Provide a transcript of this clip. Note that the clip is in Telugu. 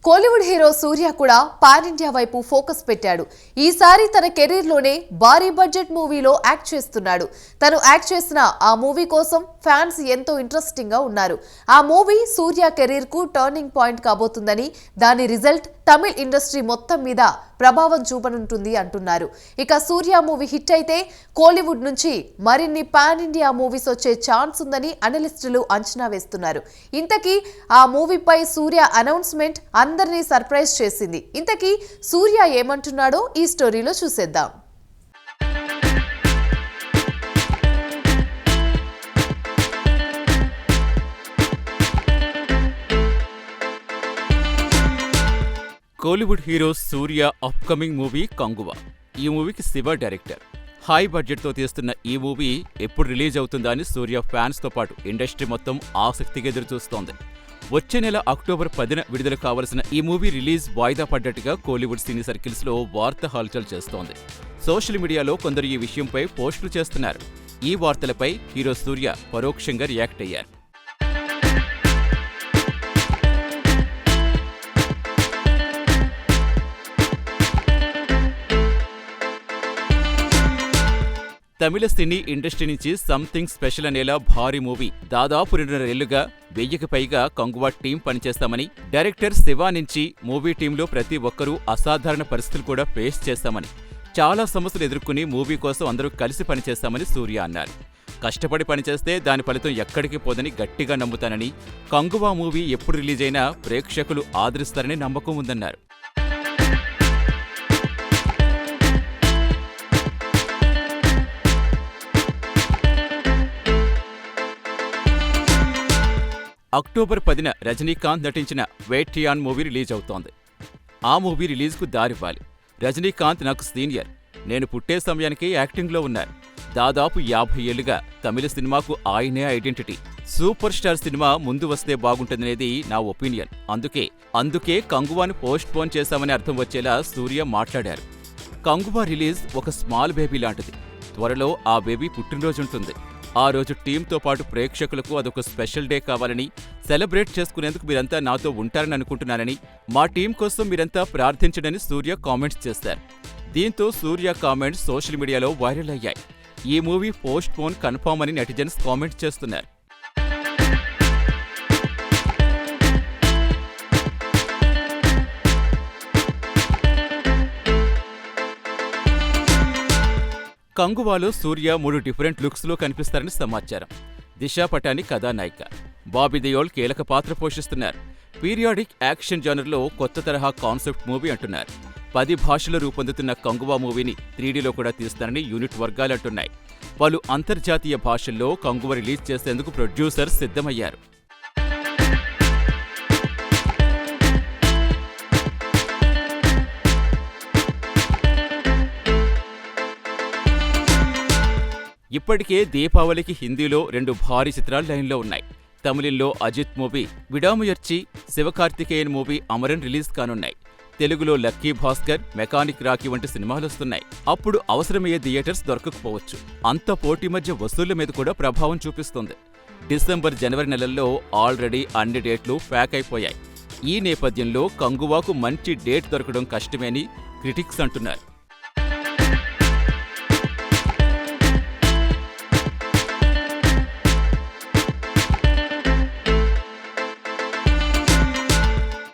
కోలీవుడ్ హీరో సూర్య కూడా పాన్ ఇండియా వైపు ఫోకస్ పెట్టాడు. ఈసారి తన కెరీర్ లోనే భారీ బడ్జెట్ మూవీలో యాక్ట్ చేస్తున్నాడు. తను యాక్ట్ చేసిన ఆ మూవీ కోసం ఫ్యాన్స్ ఎంతో ఇంట్రెస్టింగ్ గా ఉన్నారు. ఆ మూవీ సూర్య కెరీర్ కు టర్నింగ్ పాయింట్ కాబోతుందని, దాని రిజల్ట్ తమిళ్ ఇండస్ట్రీ మొత్తం మీద ప్రభావం చూపనుంటుంది అంటున్నారు. ఇక సూర్య మూవీ హిట్ అయితే కోలీవుడ్ నుంచి మరిన్ని పాన్ ఇండియా మూవీస్ వచ్చే ఛాన్స్ ఉందని అనలిస్టులు అంచనా వేస్తున్నారు. ఇంతకీ ఆ మూవీపై సూర్య అనౌన్స్మెంట్ అందరినీ సర్ప్రైజ్ చేసింది. ఇంతకీ సూర్య ఏమంటున్నాడో ఈ స్టోరీలో చూసేద్దాం. కోలీవుడ్ హీరో సూర్య అప్కమింగ్ మూవీ కంగువా. ఈ మూవీకి శివ డైరెక్టర్. హై బడ్జెట్తో తీస్తున్న ఈ మూవీ ఎప్పుడు రిలీజ్ అవుతుందా అని సూర్య ఫ్యాన్స్తో పాటు ఇండస్ట్రీ మొత్తం ఆసక్తిగా ఎదురుచూస్తోంది. వచ్చే నెల అక్టోబర్ 10న విడుదల కావలసిన ఈ మూవీ రిలీజ్ వాయిదా పడ్డట్టుగా కోలీవుడ్ సినీ సర్కిల్స్లో వార్త హల్చల్ చేస్తోంది. సోషల్ మీడియాలో కొందరు ఈ విషయంపై పోస్టులు చేస్తున్నారు. ఈ వార్తలపై హీరో సూర్య పరోక్షంగా రియాక్ట్ అయ్యారు. తమిళ సినీ ఇండస్ట్రీ నుంచి సంథింగ్ స్పెషల్ అనేలా భారీ మూవీ దాదాపు 2.5 ఏళ్లుగా 1000కి పైగా కంగువా టీం పనిచేస్తామని, డైరెక్టర్ శివ నుంచి మూవీ టీంలో ప్రతి ఒక్కరూ అసాధారణ పరిస్థితులు కూడా ఫేస్ చేస్తామని, చాలా సమస్యలు ఎదుర్కొని మూవీ కోసం అందరూ కలిసి పనిచేస్తామని సూర్య అన్నారు. కష్టపడి పనిచేస్తే దాని ఫలితం ఎక్కడికి పోదని గట్టిగా నమ్ముతానని, కంగువా మూవీ ఎప్పుడు రిలీజ్ అయినా ప్రేక్షకులు ఆదరిస్తారని నమ్మకం ఉందన్నారు. అక్టోబర్ 10న రజనీకాంత్ నటించిన వేట్రియాన్ మూవీ రిలీజ్ అవుతోంది. ఆ మూవీ రిలీజ్కు దారివ్వాలి. రజనీకాంత్ నాకు సీనియర్. నేను పుట్టే సమయానికి యాక్టింగ్లో ఉన్నారు. దాదాపు 50 ఏళ్లుగా తమిళ సినిమాకు ఆయనే ఐడెంటిటీ. సూపర్ స్టార్ సినిమా ముందు వస్తే బాగుంటుందనేది నా ఒపీనియన్. అందుకే కంగువాను పోస్ట్ పోన్ చేశామని అర్థం వచ్చేలా సూర్య మాట్లాడారు. కంగువా రిలీజ్ ఒక స్మాల్ బేబీ లాంటిది. త్వరలో ఆ బేబీ పుట్టినరోజుంటుంది. ఆ రోజు టీంతో పాటు ప్రేక్షకులకు అదొక స్పెషల్ డే కావాలని, సెలబ్రేట్ చేసుకునేందుకు మీరంతా నాతో ఉంటారని అనుకుంటున్నానని, మా టీం కోసం మీరంతా ప్రార్థించడని సూర్య కామెంట్స్ చేశారు. దీంతో సూర్య కామెంట్స్ సోషల్ మీడియాలో వైరల్ అయ్యాయి. ఈ మూవీ పోస్ట్ పోన్ కన్ఫర్మ్ అని నెటిజన్స్ కామెంట్స్ చేస్తున్నారు. కంగువాలో సూర్య 3 డిఫరెంట్ లుక్స్లో కనిపిస్తారని సమాచారం. దిశా పటాని కథానాయిక, బాబీ దేయోల్ కీలక పాత్ర పోషిస్తున్నారు. పీరియాడిక్ యాక్షన్ జానర్లో కొత్త తరహా కాన్సెప్ట్ మూవీ అంటున్నారు. 10 భాషల్లో రూపొందుతున్న కంగువా మూవీని 3Dలో కూడా తీస్తారని యూనిట్ వర్గాలంటున్నాయి. పలు అంతర్జాతీయ భాషల్లో కంగువా రిలీజ్ చేసేందుకు ప్రొడ్యూసర్స్ సిద్ధమయ్యారు. ఇప్పటికే దీపావళికి హిందీలో 2 భారీ చిత్రాలు లైన్లో ఉన్నాయి. తమిళంలో Ajith movie Vidaamuyarchi, Sivakarthikeyan movie Amaran release కానున్నాయి. తెలుగులో లక్కీ భాస్కర్, మెకానిక్ రాకీ వంటి సినిమాలొస్తున్నాయి. అప్పుడు అవసరమయ్యే థియేటర్స్ దొరకకపోవచ్చు. అంత పోటీ మధ్య వసూళ్ల మీద కూడా ప్రభావం చూపిస్తుంది. డిసెంబర్, జనవరి నెలల్లో ఆల్రెడీ అన్ని డేట్లు ప్యాక్ అయిపోయాయి. ఈ నేపథ్యంలో కంగువాకు మంచి డేట్ దొరకడం కష్టమే అని క్రిటిక్స్ అంటున్నారు.